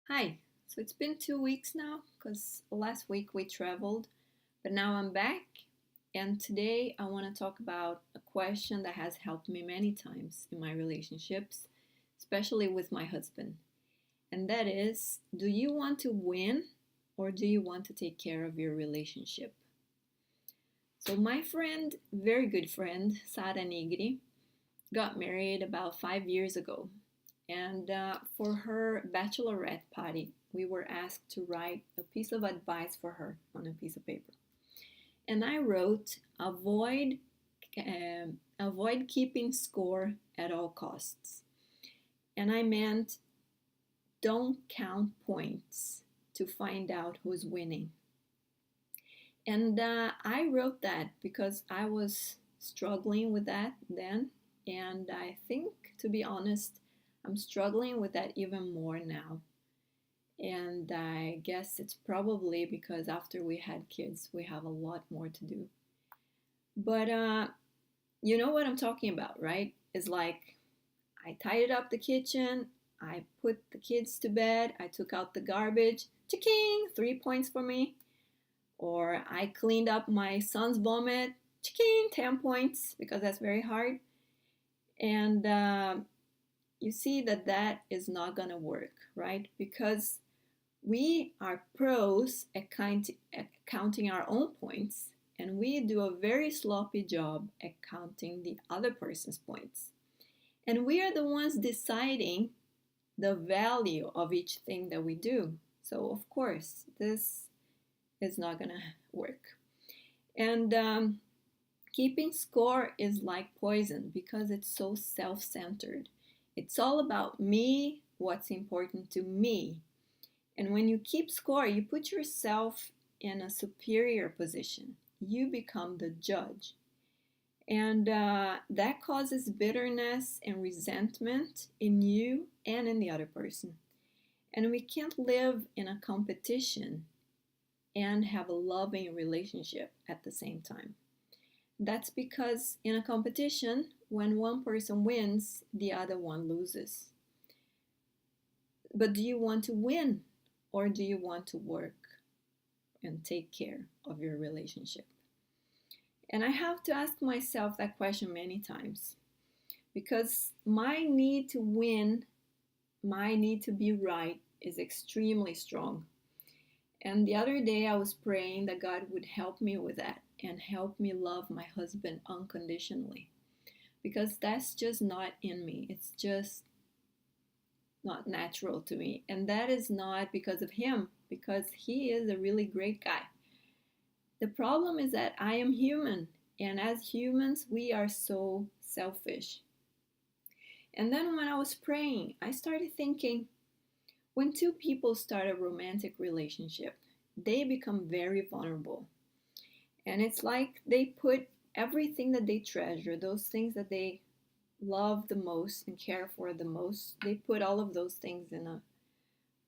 Hi. So it's been 2 weeks now because last week we traveled, but now I'm back. And today I want to talk about a question that has helped me many times in my relationships, especially with my husband. And that is, do you want to win or do you want to take care of your relationship? So, my friend, very good friend, Sara Nigri, got married about 5 years ago. And for her bachelorette party, we were asked to write a piece of advice for her on a piece of paper. And I wrote, avoid keeping score at all costs. And I meant don't count points to find out who's winning. And I wrote that because I was struggling with that then. And I think, to be honest, I'm struggling with that even more now. And I guess it's probably because after we had kids, we have a lot more to do. But you know what I'm talking about, right? It's like I tidied up the kitchen, I put the kids to bed, I took out the garbage, chicking, 3 points for me. Or I cleaned up my son's vomit, chicking, 10 points, because that's very hard. And you see that that is not going to work, right? Because we are pros at counting our own points, and we do a very sloppy job at counting the other person's points. And we are the ones deciding the value of each thing that we do. So, of course, this is not going to work. And keeping score is like poison because it's so self centered. It's all about me, what's important to me. And when you keep score, you put yourself in a superior position. You become the judge. And that causes bitterness and resentment in you and in the other person. And we can't live in a competition and have a loving relationship at the same time. That's because in a competition, when one person wins, the other one loses. But do you want to win or do you want to work and take care of your relationship? And I have to ask myself that question many times because my need to win, my need to be right is extremely strong. And the other day I was praying that God would help me with that and help me love my husband unconditionally because that's just not in me. It's just not natural to me. And that is not because of him, because he is a really great guy. The problem is that I am human, and as humans, we are so selfish. And then when I was praying, I started thinking when two people start a romantic relationship, they become very vulnerable. And it's like they put everything that they treasure, those things that they love the most and care for the most, they put all of those things in a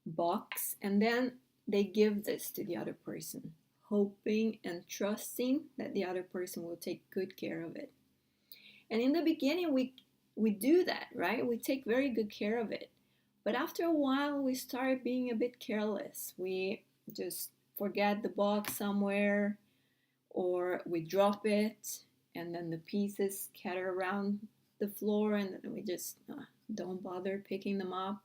box and then they give this to the other person, hoping and trusting that the other person will take good care of it. And in the beginning, we do that, right? We take very good care of it. But after a while, we start being a bit careless. We just forget the box somewhere, or we drop it, and then the pieces scatter around the floor, and then we just don't bother picking them up.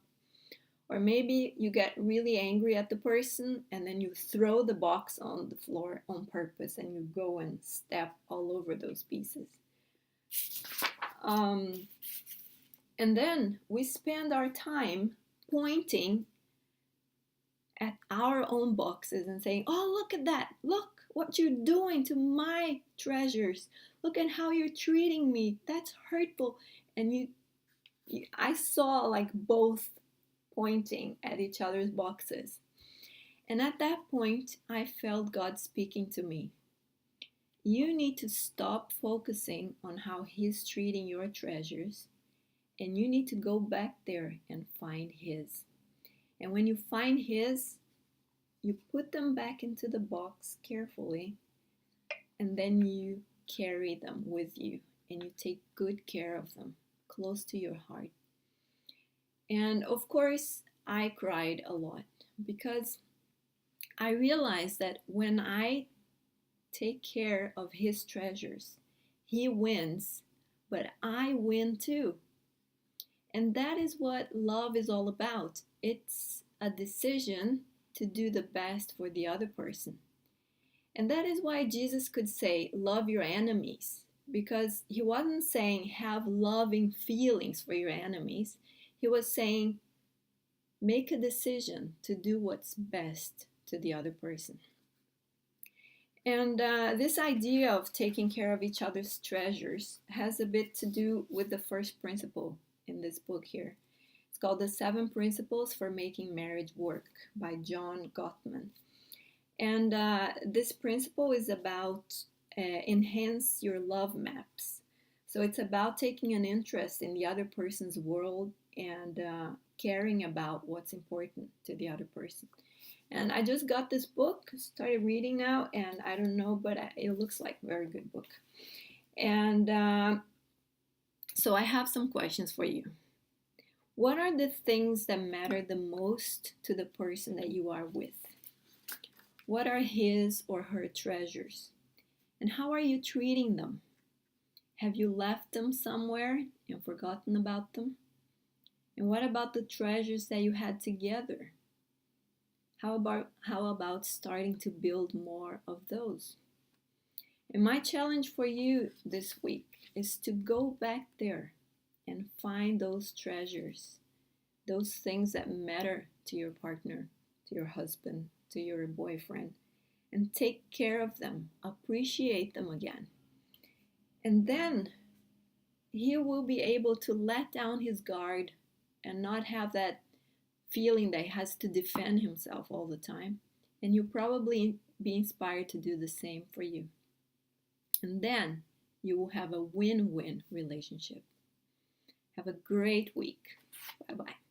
Or maybe you get really angry at the person and then you throw the box on the floor on purpose and you go and step all over those pieces. Um, and then we spend our time pointing at our own boxes and saying, oh, look at that. Look what you're doing to my treasures. Look at how you're treating me. That's hurtful. And I saw like both pointing at each other's boxes. And at that point, I felt God speaking to me. You need to stop focusing on how He's treating your treasures, and you need to go back there and find His. And when you find His, you put them back into the box carefully, and then you carry them with you, and you take good care of them close to your heart. And of course, I cried a lot because I realized that when I take care of his treasures, he wins, but I win too. And that is what love is all about. It's a decision to do the best for the other person. And that is why Jesus could say, love your enemies, because he wasn't saying have loving feelings for your enemies. He was saying, make a decision to do what's best to the other person. And this idea of taking care of each other's treasures has a bit to do with the first principle in this book here. It's called The 7 Principles for Making Marriage Work by John Gottman. And this principle is about enhance your love maps. So it's about taking an interest in the other person's world and caring about what's important to the other person. And I just got this book, started reading now, and I don't know, but it looks like a very good book. And so I have some questions for you. What are the things that matter the most to the person that you are with? What are his or her treasures? And how are you treating them? Have you left them somewhere and forgotten about them? And what about the treasures that you had together? How about starting to build more of those? And my challenge for you this week is to go back there and find those treasures, those things that matter to your partner, to your husband, to your boyfriend, and take care of them, appreciate them again. And then he will be able to let down his guard and not have that feeling that he has to defend himself all the time. And you'll probably be inspired to do the same for you. And then you will have a win-win relationship. Have a great week. Bye-bye.